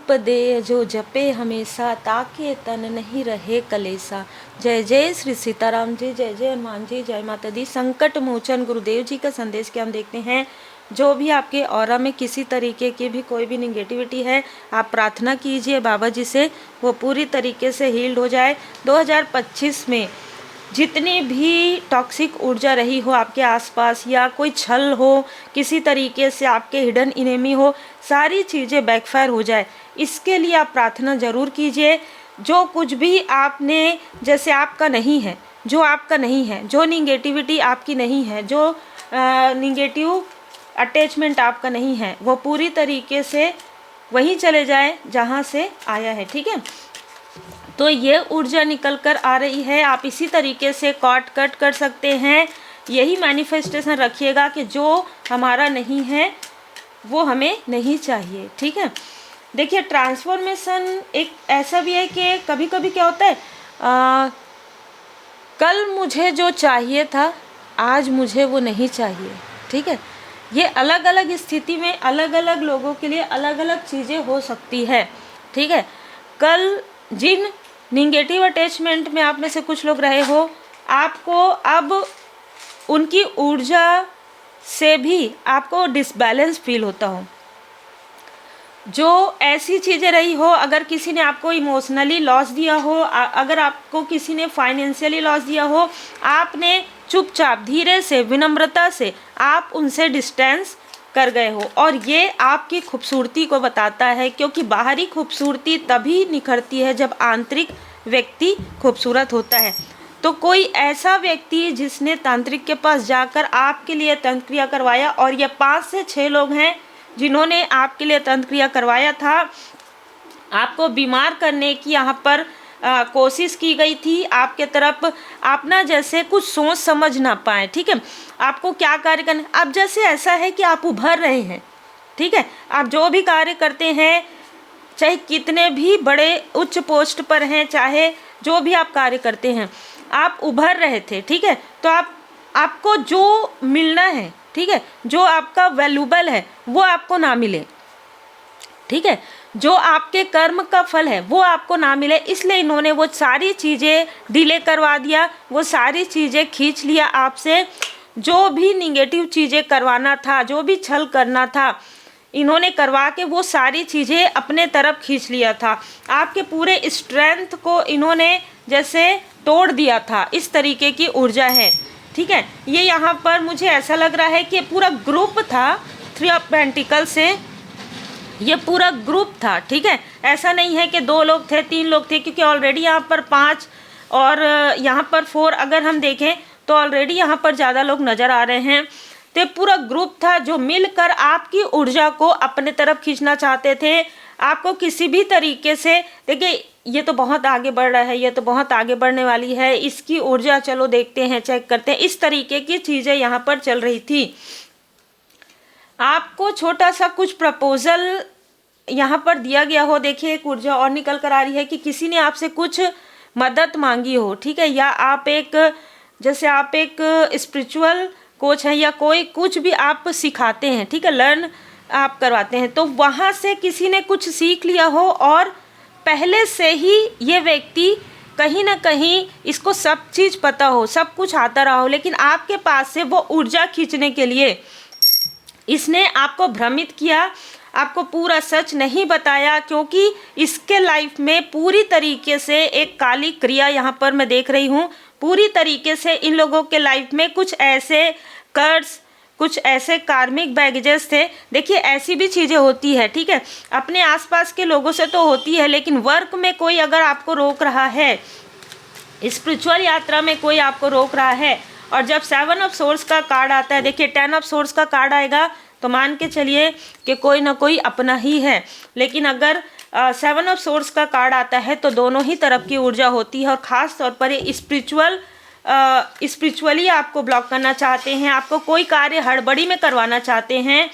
रूप दे जो जपे हमेशा, ताके तन नहीं रहे कलेसा। जय जय श्री सीताराम जी, जय जय हनुमान जी, जय माता दी। संकट मोचन गुरुदेव जी का संदेश के हम देखते हैं। जो भी आपके ऑरा में किसी तरीके की भी कोई भी निगेटिविटी है, आप प्रार्थना कीजिए बाबा जी से, वो पूरी तरीके से हील्ड हो जाए। 2025 में जितनी भी टॉक्सिक ऊर्जा रही हो आपके आसपास, या कोई छल हो, किसी तरीके से आपके हिडन इनेमी हो, सारी चीज़ें बैकफायर हो जाए, इसके लिए आप प्रार्थना ज़रूर कीजिए। जो कुछ भी आपने, जैसे आपका नहीं है, जो आपका नहीं है, जो निगेटिविटी आपकी नहीं है, जो निगेटिव अटैचमेंट आपका नहीं है, वो पूरी तरीके से वहीं चले जाए जहाँ से आया है। ठीक है, तो ये ऊर्जा निकल कर आ रही है। आप इसी तरीके से कट कर सकते हैं। यही मैनिफेस्टेशन रखिएगा कि जो हमारा नहीं है वो हमें नहीं चाहिए। ठीक है, देखिए ट्रांसफॉर्मेशन एक ऐसा भी है कि कभी कभी क्या होता है, कल मुझे जो चाहिए था आज मुझे वो नहीं चाहिए। ठीक है, ये अलग अलग स्थिति में अलग अलग लोगों के लिए अलग अलग चीज़ें हो सकती है। ठीक है, कल जिन निगेटिव अटैचमेंट में आप में से कुछ लोग रहे हो, आपको अब उनकी ऊर्जा से भी आपको डिसबैलेंस फील होता हो। जो ऐसी चीज़ें रही हो, अगर किसी ने आपको इमोशनली लॉस दिया हो, अगर आपको किसी ने फाइनेंशियली लॉस दिया हो, आपने चुपचाप धीरे से विनम्रता से आप उनसे डिस्टेंस कर गए हो, और ये आपकी खूबसूरती को बताता है, क्योंकि बाहरी खूबसूरती तभी निखरती है जब आंतरिक व्यक्ति खूबसूरत होता है। तो कोई ऐसा व्यक्ति जिसने तांत्रिक के पास जाकर आपके लिए तंत्र क्रिया करवाया, और ये 5 से 6 लोग हैं जिन्होंने आपके लिए तंत्र क्रिया करवाया था, आपको बीमार करने की यहाँ पर कोशिश की गई थी आपके तरफ, आप ना जैसे कुछ सोच समझ ना पाए। ठीक है, आपको क्या कार्य करना, अब जैसे ऐसा है कि आप उभर रहे हैं। ठीक है, आप जो भी कार्य करते हैं, चाहे कितने भी बड़े उच्च पोस्ट पर हैं, चाहे जो भी आप कार्य करते हैं, आप उभर रहे थे। ठीक है, तो आपको जो मिलना है, ठीक है, जो आपका वैल्यूबल है वो आपको ना मिले। ठीक है, जो आपके कर्म का फल है वो आपको ना मिले, इसलिए इन्होंने वो सारी चीज़ें डिले करवा दिया, वो सारी चीज़ें खींच लिया आपसे। जो भी निगेटिव चीज़ें करवाना था, जो भी छल करना था, इन्होंने करवा के वो सारी चीज़ें अपने तरफ खींच लिया था। आपके पूरे स्ट्रेंथ को इन्होंने जैसे तोड़ दिया था, इस तरीके की ऊर्जा है। ठीक है, ये यहाँ पर मुझे ऐसा लग रहा है कि पूरा ग्रुप था, 3 ऑफ पेंटिकल से ये पूरा ग्रुप था। ठीक है, ऐसा नहीं है कि 2 लोग थे, 3 लोग थे, क्योंकि ऑलरेडी यहाँ पर 5 और यहाँ पर 4 अगर हम देखें तो ऑलरेडी यहाँ पर ज़्यादा लोग नज़र आ रहे हैं। तो पूरा ग्रुप था जो मिलकर आपकी ऊर्जा को अपने तरफ खींचना चाहते थे। आपको किसी भी तरीके से, देखिए ये तो बहुत आगे बढ़ रहा है, ये तो बहुत आगे बढ़ने वाली है, इसकी ऊर्जा चलो देखते हैं, चेक करते हैं, इस तरीके की चीज़ें यहाँ पर चल रही थी। आपको छोटा सा कुछ प्रपोजल यहाँ पर दिया गया हो। देखिए एक ऊर्जा और निकल कर आ रही है कि किसी ने आपसे कुछ मदद मांगी हो। ठीक है, या आप एक, जैसे आप एक स्पिरिचुअल कोच हैं, या कोई कुछ भी आप सिखाते हैं, ठीक है, लर्न आप करवाते हैं, तो वहाँ से किसी ने कुछ सीख लिया हो, और पहले से ही ये व्यक्ति कहीं ना कहीं इसको सब चीज़ पता हो, सब कुछ आता रहा हो, लेकिन आपके पास से वो ऊर्जा खींचने के लिए इसने आपको भ्रमित किया, आपको पूरा सच नहीं बताया, क्योंकि इसके लाइफ में पूरी तरीके से एक काली क्रिया यहाँ पर मैं देख रही हूँ। पूरी तरीके से इन लोगों के लाइफ में कुछ ऐसे कर्स, कुछ ऐसे कार्मिक बैगेजेस थे। देखिए ऐसी भी चीज़ें होती है। ठीक है, अपने आसपास के लोगों से तो होती है, लेकिन वर्क में कोई अगर आपको रोक रहा है, स्पिरिचुअल यात्रा में कोई आपको रोक रहा है, और जब 7 ऑफ सोर्स का कार्ड आता है, देखिए 10 ऑफ सोर्स का कार्ड आएगा तो मान के चलिए कि कोई ना कोई अपना ही है, लेकिन अगर 7 ऑफ सोर्स का कार्ड आता है तो दोनों ही तरफ की ऊर्जा होती है। और ख़ास तौर पर ये स्पिरिचुअली आपको ब्लॉक करना चाहते हैं, आपको कोई कार्य हड़बड़ी में करवाना चाहते हैं।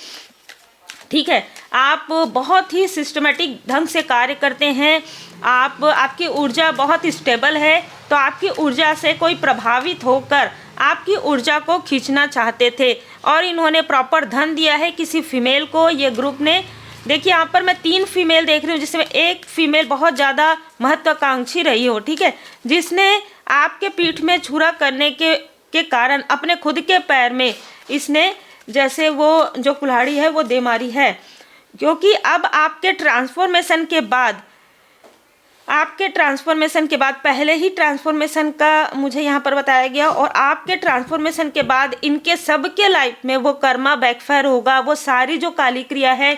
ठीक है, आप बहुत ही सिस्टमेटिक ढंग से कार्य करते हैं, आपकी ऊर्जा बहुत स्टेबल है, तो आपकी ऊर्जा से कोई प्रभावित होकर आपकी ऊर्जा को खींचना चाहते थे, और इन्होंने प्रॉपर धन दिया है किसी फीमेल को, ये ग्रुप ने देखिए यहाँ पर मैं 3 फीमेल देख रही हूँ, जिसमें एक फीमेल बहुत ज़्यादा महत्वाकांक्षी रही हो, ठीक है, जिसने आपके पीठ में छुरा करने के कारण अपने खुद के पैर में इसने जैसे वो जो कुल्हाड़ी है वो दे मारी है। क्योंकि अब आपके ट्रांसफॉर्मेशन के बाद पहले ही ट्रांसफॉर्मेशन का मुझे यहाँ पर बताया गया, और आपके ट्रांसफॉर्मेशन के बाद इनके सबके लाइफ में वो कर्मा बैकफायर होगा। वो सारी जो काली क्रिया है,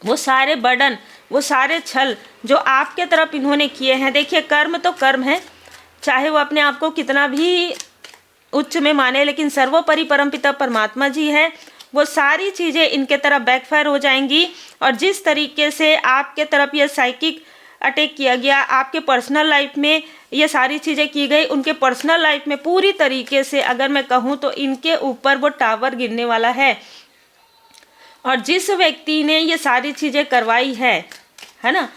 वो सारे बर्डन, वो सारे छल जो आपके तरफ इन्होंने किए हैं, देखिए कर्म तो कर्म है, चाहे वो अपने आप को कितना भी उच्च में माने, लेकिन सर्वोपरि परमपिता परमात्मा जी है। वो सारी चीज़ें इनके तरफ बैकफायर हो जाएंगी। और जिस तरीके से आपके तरफ ये साइकिक अटैक किया गया, आपके पर्सनल लाइफ में ये सारी चीज़ें की गई, उनके पर्सनल लाइफ में पूरी तरीके से अगर मैं कहूँ तो इनके ऊपर वो टावर गिरने वाला है। और जिस व्यक्ति ने ये सारी चीज़ें करवाई है ना,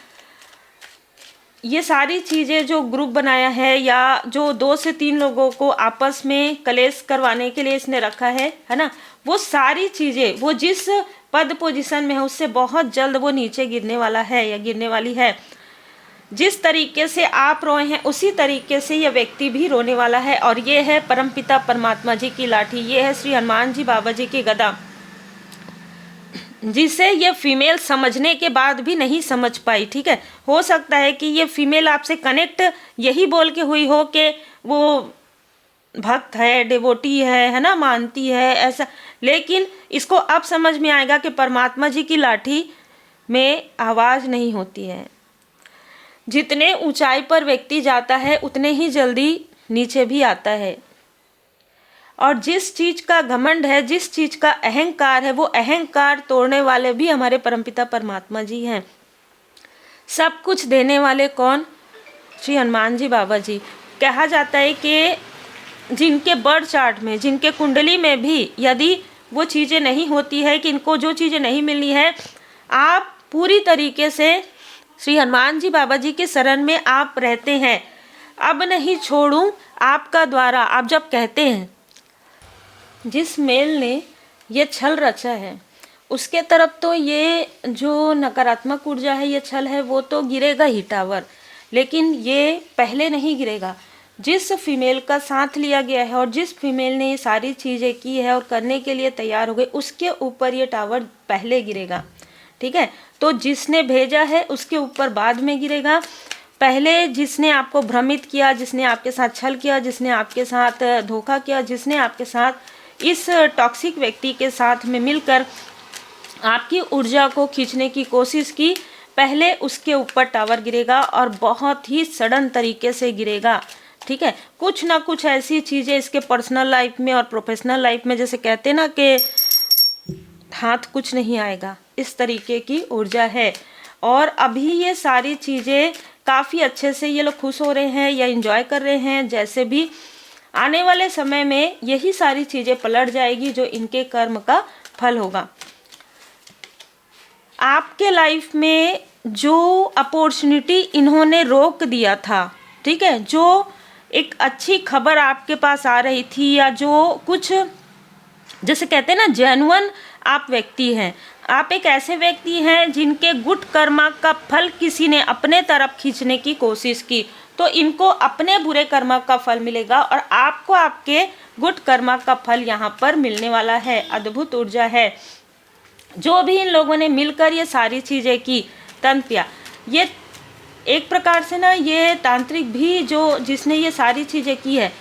ये सारी चीज़ें जो ग्रुप बनाया है या जो 2 से 3 लोगों को आपस में कलेश करवाने के लिए इसने रखा है ना, वो सारी चीज़ें वो जिस पद पोजीशन में है उससे बहुत जल्द वो नीचे गिरने वाला है या गिरने वाली है। जिस तरीके से आप रोए हैं उसी तरीके से ये व्यक्ति भी रोने वाला है। और ये है परमपिता परमात्मा जी की लाठी, ये है श्री हनुमान जी बाबा जी की गदा, जिसे ये फीमेल समझने के बाद भी नहीं समझ पाई, ठीक है। हो सकता है कि ये फीमेल आपसे कनेक्ट यही बोल के हुई हो कि वो भक्त है, डिवोटी है ना, मानती है ऐसा, लेकिन इसको अब समझ में आएगा कि परमात्मा जी की लाठी में आवाज़ नहीं होती है। जितने ऊंचाई पर व्यक्ति जाता है उतने ही जल्दी नीचे भी आता है। और जिस चीज़ का घमंड है, जिस चीज़ का अहंकार है, वो अहंकार तोड़ने वाले भी हमारे परमपिता परमात्मा जी हैं। सब कुछ देने वाले कौन? श्री हनुमान जी बाबा जी। कहा जाता है कि जिनके बर्थ चार्ट में, जिनके कुंडली में भी यदि वो चीज़ें नहीं होती है कि इनको जो चीज़ें नहीं मिली है, आप पूरी तरीके से श्री हनुमान जी बाबा जी के शरण में आप रहते हैं। अब नहीं छोड़ूं आपका द्वारा, आप जब कहते हैं, जिस मेल ने ये छल रचा है उसके तरफ तो ये जो नकारात्मक ऊर्जा है, ये छल है, वो तो गिरेगा ही टावर, लेकिन ये पहले नहीं गिरेगा। जिस फीमेल का साथ लिया गया है और जिस फीमेल ने ये सारी चीज़ें की है और करने के लिए तैयार हो गई, उसके ऊपर ये टावर पहले गिरेगा, ठीक है। तो जिसने भेजा है उसके ऊपर बाद में गिरेगा। पहले जिसने आपको भ्रमित किया, जिसने आपके साथ छल किया, जिसने आपके साथ धोखा किया, जिसने आपके साथ इस टॉक्सिक व्यक्ति के साथ में मिलकर आपकी ऊर्जा को खींचने की कोशिश की, पहले उसके ऊपर टावर गिरेगा और बहुत ही सडन तरीके से गिरेगा, ठीक है। कुछ ना कुछ ऐसी चीज़ें इसके पर्सनल लाइफ में और प्रोफेशनल लाइफ में, जैसे कहते ना कि हाथ कुछ नहीं आएगा, इस तरीके की ऊर्जा है। और अभी ये सारी चीज़ें काफ़ी अच्छे से ये लोग खुश हो रहे हैं या एंजॉय कर रहे हैं, जैसे भी आने वाले समय में यही सारी चीज़ें पलट जाएगी जो इनके कर्म का फल होगा। आपके लाइफ में जो अपॉर्चुनिटी इन्होंने रोक दिया था, ठीक है, जो एक अच्छी खबर आपके पास आ रही थी, या जो कुछ जैसे कहते हैं ना जेन्युइन आप व्यक्ति हैं, आप एक ऐसे व्यक्ति हैं जिनके गुड कर्मा का फल किसी ने अपने तरफ खींचने की कोशिश की, तो इनको अपने बुरे कर्मा का फल मिलेगा और आपको आपके गुड कर्मा का फल यहाँ पर मिलने वाला है। अद्भुत ऊर्जा है। जो भी इन लोगों ने मिलकर ये सारी चीज़ें की, तंत्रिया, ये एक प्रकार से ना, ये तांत्रिक भी जो जिसने ये सारी चीज़ें की है,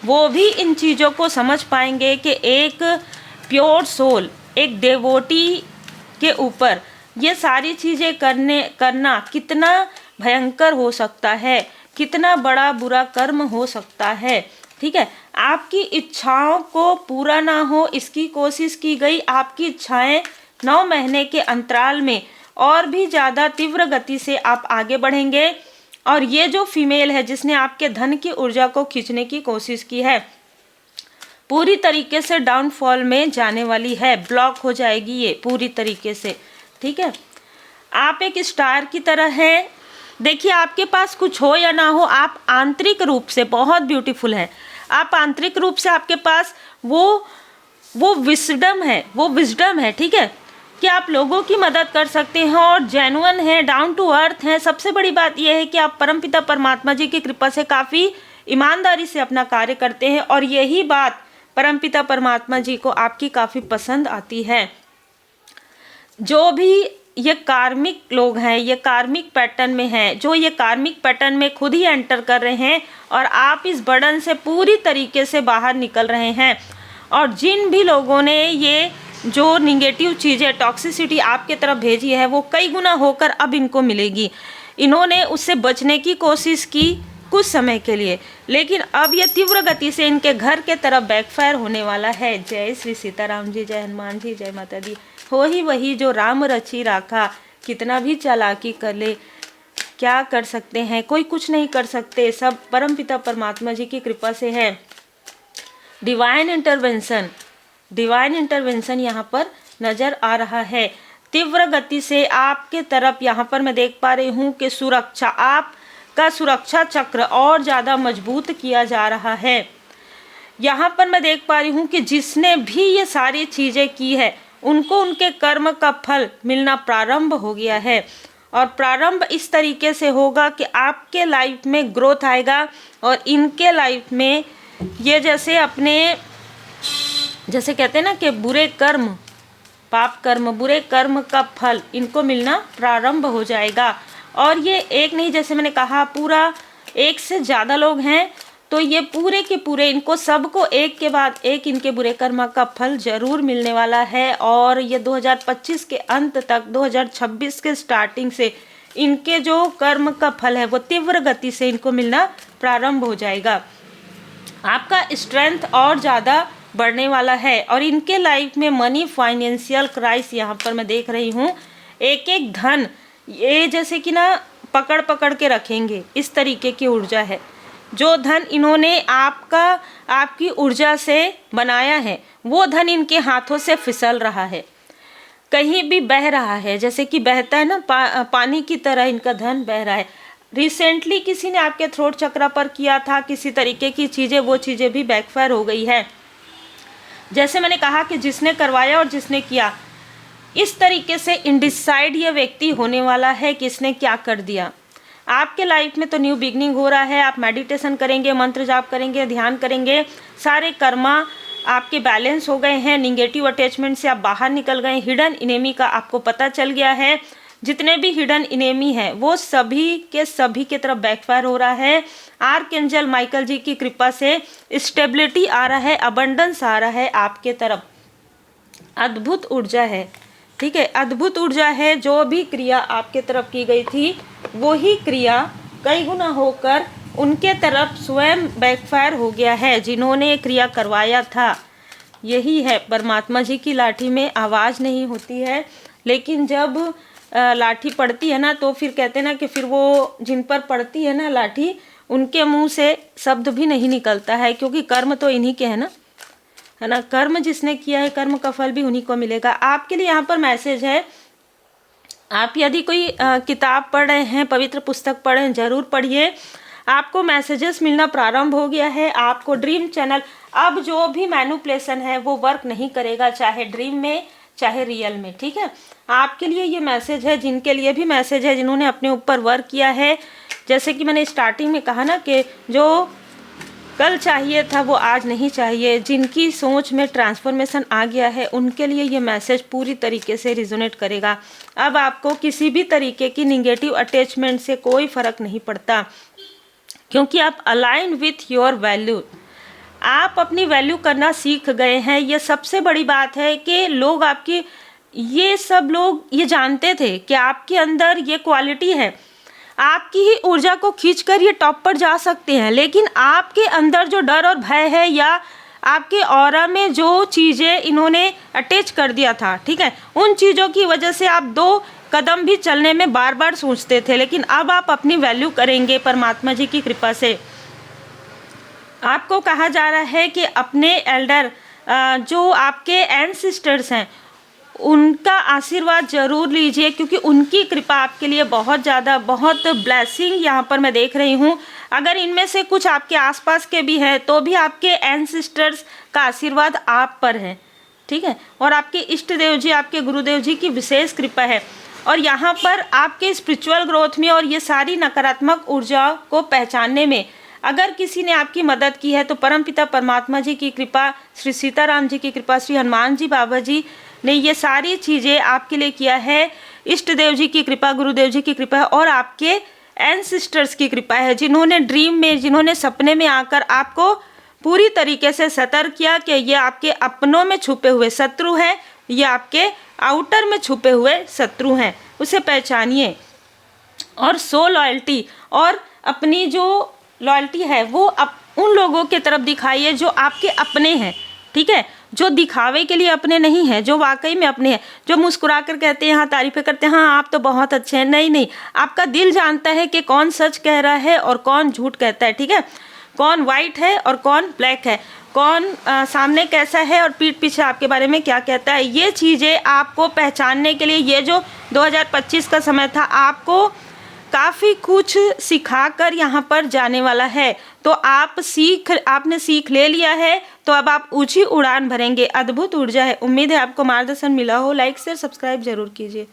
वो भी इन चीज़ों को समझ पाएंगे कि एक प्योर सोल, एक डेवोटी के ऊपर ये सारी चीज़ें करना कितना भयंकर हो सकता है, कितना बड़ा बुरा कर्म हो सकता है, ठीक है। आपकी इच्छाओं को पूरा ना हो इसकी कोशिश की गई, आपकी इच्छाएं 9 महीने के अंतराल में और भी ज़्यादा तीव्र गति से आप आगे बढ़ेंगे। और ये जो फीमेल है जिसने आपके धन की ऊर्जा को खींचने की कोशिश की है, पूरी तरीके से डाउनफॉल में जाने वाली है, ब्लॉक हो जाएगी ये पूरी तरीके से, ठीक है। आप एक स्टार की तरह है। देखिए, आपके पास कुछ हो या ना हो, आप आंतरिक रूप से बहुत ब्यूटीफुल है। आप आंतरिक रूप से, आपके पास वो विजडम है, ठीक है। कि आप लोगों की मदद कर सकते हैं और जेन्युइन हैं, डाउन टू अर्थ हैं। सबसे बड़ी बात यह है कि आप परमपिता परमात्मा जी की कृपा से काफ़ी ईमानदारी से अपना कार्य करते हैं और यही बात परमपिता परमात्मा जी को आपकी काफ़ी पसंद आती है। जो भी ये कार्मिक लोग हैं, ये कार्मिक पैटर्न में हैं, जो ये कार्मिक पैटर्न में खुद ही एंटर कर रहे हैं और आप इस बर्डन से पूरी तरीके से बाहर निकल रहे हैं, और जिन भी लोगों ने ये जो निगेटिव चीज़ें, टॉक्सिसिटी आपके तरफ भेजी है, वो कई गुना होकर अब इनको मिलेगी। इन्होंने उससे बचने की कोशिश की कुछ समय के लिए, लेकिन अब ये तीव्र गति से इनके घर के तरफ बैकफायर होने वाला है। जय श्री सीताराम जी, जय हनुमान जी, जय माता दी। हो ही वही जो राम रची राखा, कितना भी चालाकी कर ले क्या कर सकते हैं, कोई कुछ नहीं कर सकते, सब परमपिता परमात्मा जी की कृपा से है। डिवाइन इंटरवेंशन यहाँ पर नज़र आ रहा है। तीव्र गति से आपके तरफ यहाँ पर मैं देख पा रही हूँ कि सुरक्षा, आपका सुरक्षा चक्र और ज़्यादा मजबूत किया जा रहा है। यहाँ पर मैं देख पा रही हूँ कि जिसने भी ये सारी चीज़ें की है उनको उनके कर्म का फल मिलना प्रारंभ हो गया है, और प्रारंभ इस तरीके से होगा कि आपके लाइफ में ग्रोथ आएगा और इनके लाइफ में ये जैसे कहते हैं ना कि बुरे कर्म, पाप कर्म, बुरे कर्म का फल इनको मिलना प्रारंभ हो जाएगा। और ये एक नहीं, जैसे मैंने कहा पूरा एक से ज़्यादा लोग हैं, तो ये पूरे के पूरे इनको सबको एक के बाद एक इनके बुरे कर्म का फल जरूर मिलने वाला है। और ये 2025 के अंत तक 2026 के स्टार्टिंग से इनके जो कर्म का फल है वो तीव्र गति से इनको मिलना प्रारंभ हो जाएगा। आपका स्ट्रेंथ और ज़्यादा बढ़ने वाला है और इनके लाइफ में मनी, फाइनेंशियल क्राइसिस यहाँ पर मैं देख रही हूँ। एक एक धन ये जैसे कि ना पकड़ पकड़ के रखेंगे, इस तरीके की ऊर्जा है। जो धन इन्होंने आपकी ऊर्जा से बनाया है वो धन इनके हाथों से फिसल रहा है, कहीं भी बह रहा है, जैसे कि बहता है ना पानी की तरह इनका धन बह रहा है। रिसेंटली किसी ने आपके थ्रोट चक्र पर किया था किसी तरीके की चीज़ें, वो चीज़ें भी बैकफायर हो गई है। जैसे मैंने कहा कि जिसने करवाया और जिसने किया, इस तरीके से इंडिसाइड ये व्यक्ति होने वाला है कि इसने क्या कर दिया। आपके लाइफ में तो न्यू बिगनिंग हो रहा है। आप मेडिटेशन करेंगे, मंत्र जाप करेंगे, ध्यान करेंगे, सारे कर्मा आपके बैलेंस हो गए हैं। निगेटिव अटैचमेंट से आप बाहर निकल गए। हिडन इनेमी का आपको पता चल गया है। जितने भी हिडन इनेमी हैं वो सभी के तरफ बैकफायर हो रहा है। आर्कएंजल माइकल जी की कृपा से स्टेबिलिटी आ रहा है, अबंडेंस आ रहा है आपके तरफ। अद्भुत ऊर्जा है, ठीक है, अद्भुत ऊर्जा है। जो भी क्रिया आपके तरफ की गई थी वही क्रिया कई गुना होकर उनके तरफ स्वयं बैकफायर हो गया है, जिन्होंने क्रिया करवाया था। यही है, परमात्मा जी की लाठी में आवाज़ नहीं होती है, लेकिन जब लाठी पड़ती है ना तो फिर कहते हैं ना कि फिर वो जिन पर पड़ती है ना लाठी, उनके मुंह से शब्द भी नहीं निकलता है, क्योंकि कर्म तो इन्हीं के है ना, है ना। कर्म जिसने किया है कर्म का फल भी उन्हीं को मिलेगा। आपके लिए यहाँ पर मैसेज है, आप यदि कोई किताब पढ़ रहे हैं, पवित्र पुस्तक पढ़ रहे हैं, ज़रूर पढ़िए। आपको मैसेजेस मिलना प्रारंभ हो गया है। आपको ड्रीम चैनल, अब जो भी मैनिपुलेशन है वो वर्क नहीं करेगा, चाहे ड्रीम में चाहे रियल में, ठीक है। आपके लिए ये मैसेज है, जिनके लिए भी मैसेज है, जिन्होंने अपने ऊपर वर्क किया है। जैसे कि मैंने स्टार्टिंग में कहा ना कि जो कल चाहिए था वो आज नहीं चाहिए, जिनकी सोच में ट्रांसफॉर्मेशन आ गया है उनके लिए ये मैसेज पूरी तरीके से रिजोनेट करेगा। अब आपको किसी भी तरीके की निगेटिव अटैचमेंट से कोई फ़र्क नहीं पड़ता, क्योंकि आप अलाइन विथ योर वैल्यू, आप अपनी वैल्यू करना सीख गए हैं। ये सबसे बड़ी बात है कि लोग आपकी, ये सब लोग ये जानते थे कि आपके अंदर ये क्वालिटी है, आपकी ही ऊर्जा को खींचकर ये टॉप पर जा सकते हैं, लेकिन आपके अंदर जो डर और भय है या आपके ऑरा में जो चीज़ें इन्होंने अटैच कर दिया था, ठीक है, उन चीज़ों की वजह से आप 2 कदम भी चलने में बार बार सोचते थे, लेकिन अब आप अपनी वैल्यू करेंगे परमात्मा जी की कृपा से। आपको कहा जा रहा है कि अपने एल्डर जो आपके एंसेस्टर्स हैं उनका आशीर्वाद जरूर लीजिए, क्योंकि उनकी कृपा आपके लिए बहुत ज़्यादा, बहुत ब्लेसिंग यहाँ पर मैं देख रही हूँ। अगर इनमें से कुछ आपके आसपास के भी हैं तो भी आपके एंसेस्टर्स का आशीर्वाद आप पर है, ठीक है। और आपके इष्ट देव जी, आपके गुरुदेव जी की विशेष कृपा है। और यहाँ पर आपके स्पिरिचुअल ग्रोथ में और ये सारी नकारात्मक ऊर्जाओं को पहचानने में अगर किसी ने आपकी मदद की है तो परमपिता परमात्मा जी की कृपा, श्री सीताराम जी की कृपा, श्री हनुमान जी बाबा जी ने ये सारी चीज़ें आपके लिए किया है। इष्ट देव जी की कृपा, गुरुदेव जी की कृपा है और आपके एंसिस्टर्स की कृपा है, जिन्होंने ड्रीम में, जिन्होंने सपने में आकर आपको पूरी तरीके से सतर्क किया कि ये आपके अपनों में छुपे हुए शत्रु हैं, ये आपके आउटर में छुपे हुए शत्रु हैं, उसे पहचानिए। और सो लॉयल्टी, और अपनी जो लॉयल्टी है वो उन लोगों के तरफ दिखाइए जो आपके अपने हैं, ठीक है, जो दिखावे के लिए अपने नहीं हैं, जो वाकई में अपने हैं, जो मुस्कुरा कर कहते हैं, हाँ तारीफ़ें करते हैं, हाँ आप तो बहुत अच्छे हैं। नहीं नहीं, आपका दिल जानता है कि कौन सच कह रहा है और कौन झूठ कहता है, ठीक है, कौन वाइट है और कौन ब्लैक है, कौन सामने कैसा है और पीठ पीछे आपके बारे में क्या कहता है। ये चीज़ें आपको पहचानने के लिए ये जो 2025 का समय था आपको काफ़ी कुछ सिखाकर यहाँ पर जाने वाला है। तो आपने सीख ले लिया है, तो अब आप ऊंची उड़ान भरेंगे। अद्भुत ऊर्जा है। उम्मीद है आपको मार्गदर्शन मिला हो। लाइक शेयर सब्सक्राइब जरूर कीजिए।